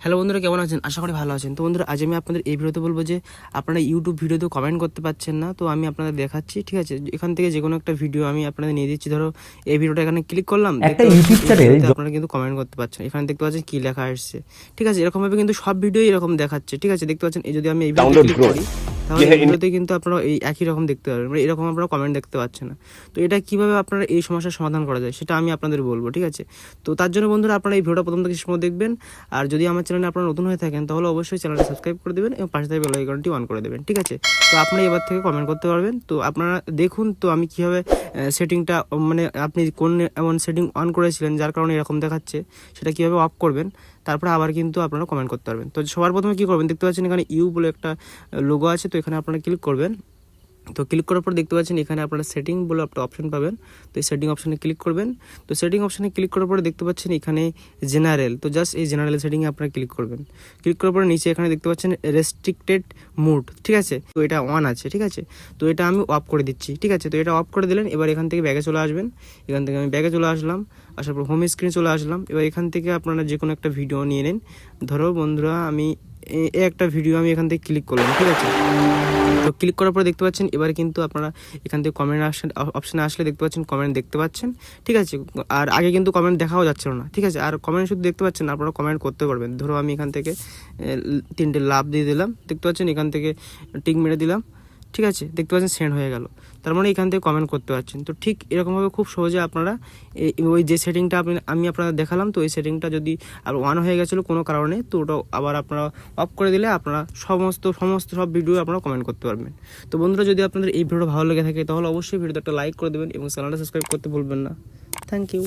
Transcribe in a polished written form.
Hello বন্ধুরা, কেমন আছেন? আশা করি ভালো আছেন। তো বন্ধুরা, আজ আমি আপনাদের এই ভিডিওতে বলবো যে আপনারা ইউটিউব ভিডিওতে কমেন্ট করতে পারছেন না, তো আমি আপনাদের দেখাচ্ছি। ঠিক আছে, এখান থেকে যে কোনো একটা ভিডিও আমি আপনাদের নিয়ে দিচ্ছি। ধরো এই ভিডিওটা এখানে ক্লিক করলাম, একটা ইউটিউব চ্যানেল আপনারা কিন্তু কমেন্ট করতে পারছেন। এখানে দেখতে পাচ্ছেন কি লেখা আসছে। ঠিক আছে, এরকমভাবে কিন্তু সব ভিডিওই এরকম দেখাচ্ছে। ঠিক আছে, দেখতে পাচ্ছেন। এই যদি আমি এই ভিডিওতে ক্লিক করি, তাহলে এই ভিডিওতে কিন্তু আপনারা এই একই রকম দেখতে পারবেন, মানে এরকম আপনারা কমেন্ট দেখতে পাচ্ছেন না। তো এটা কিভাবে আপনারা এই সমস্যার সমাধান করা যায় সেটা আমি আপনাদের বলবো। ঠিক আছে, তো তার জন্য বন্ধুরা আপনারা এই ভিডিওটা প্রথম থেকে শেষ পর্যন্ত দেখবেন। আর যদি আমার চ্যানেলে আপনারা নতুন হয়ে থাকেন তাহলে অবশ্যই চ্যানেলটা সাবস্ক্রাইব করে দেবেন এবং পাশে থাকা বেল আইকনটি অন করে দেবেন। ঠিক আছে, তো আপনারা এবার থেকে কমেন্ট করতে পারবেন। তো আপনারা দেখুন তো আমি কীভাবে সেটিংটা, মানে আপনি কোন এমন সেটিং অন করেছিলেন যার কারণে এরকম দেখাচ্ছে, সেটা কীভাবে অফ করবেন, তারপরে আবার কিন্তু আপনারা কমেন্ট করতে পারবেন। তো সবার প্রথমে কী করবেন, দেখতে পাচ্ছেন এখানে ইউ বলে একটা লোগো আছে, তো এখানে আপনারা ক্লিক করবেন। তো ক্লিক করার পর দেখতে পাচ্ছেন এখানে আপনারা সেটিং বলে একটা অপশন পাবেন। তো এই সেটিং অপশানে ক্লিক করবেন। তো সেটিং অপশানে ক্লিক করার পরে দেখতে পাচ্ছেন এখানে জেনারেল, তো জাস্ট এই জেনারেল সেটিংয়ে আপনারা ক্লিক করবেন। ক্লিক করার পরে নিচে এখানে দেখতে পাচ্ছেন রেস্ট্রিক্টেড মুড। ঠিক আছে, তো এটা অন আছে। ঠিক আছে, তো এটা আমি অফ করে দিচ্ছি। ঠিক আছে, তো এটা অফ করে দিলেন। এবার এখান থেকে ব্যাগে চলে আসবেন। এখান থেকে আমি ব্যাগে চলে আসলাম, আসার পর হোম স্ক্রিনে চলে আসলাম। এবার এখান থেকে আপনারা যে কোনো একটা ভিডিও নিয়ে নিন। ধরো বন্ধুরা, আমি একটা ভিডিও আমি এখান থেকে ক্লিক করলাম। ঠিক আছে, তো ক্লিক করার পরে দেখতে পাচ্ছেন এবার কিন্তু আপনারা এখান থেকে কমেন্ট অপশানে আসলে দেখতে পাচ্ছেন কমেন্ট দেখতে পাচ্ছেন। ঠিক আছে, আর আগে কিন্তু কমেন্ট দেখাও যাচ্ছিল না। ঠিক আছে, আর কমেন্ট শুধু দেখতে পাচ্ছেন, আপনারা কমেন্ট করতে পারবেন। ধরো আমি এখান থেকে 3টে লাভ দিয়ে দিলাম, দেখতে পাচ্ছেন এখান থেকে টিক মেরে দিলাম। ঠিক আছে, দেখতে পাচ্ছেন সেন্ড হয়ে গেল, তার মানে এখান থেকে কমেন্ট করতে পারছেন। তো ঠিক এরকমভাবে খুব সহজে আপনারা ওই যে সেটিংটা আমি আপনারা দেখালাম, তো ওই সেটিংটা যদি আর অন হয়ে গেছিলো কোনো কারণে, তো ওটা আবার আপনারা অফ করে দিলে আপনারা সমস্ত সব ভিডিও আপনারা কমেন্ট করতে পারবেন। তো বন্ধুরা, যদি আপনাদের এই ভিডিওটা ভালো লেগে থাকে তাহলে অবশ্যই ভিডিওটা একটা লাইক করে দেবেন এবং চ্যানেলটা সাবস্ক্রাইব করতে ভুলবেন না। Thank you.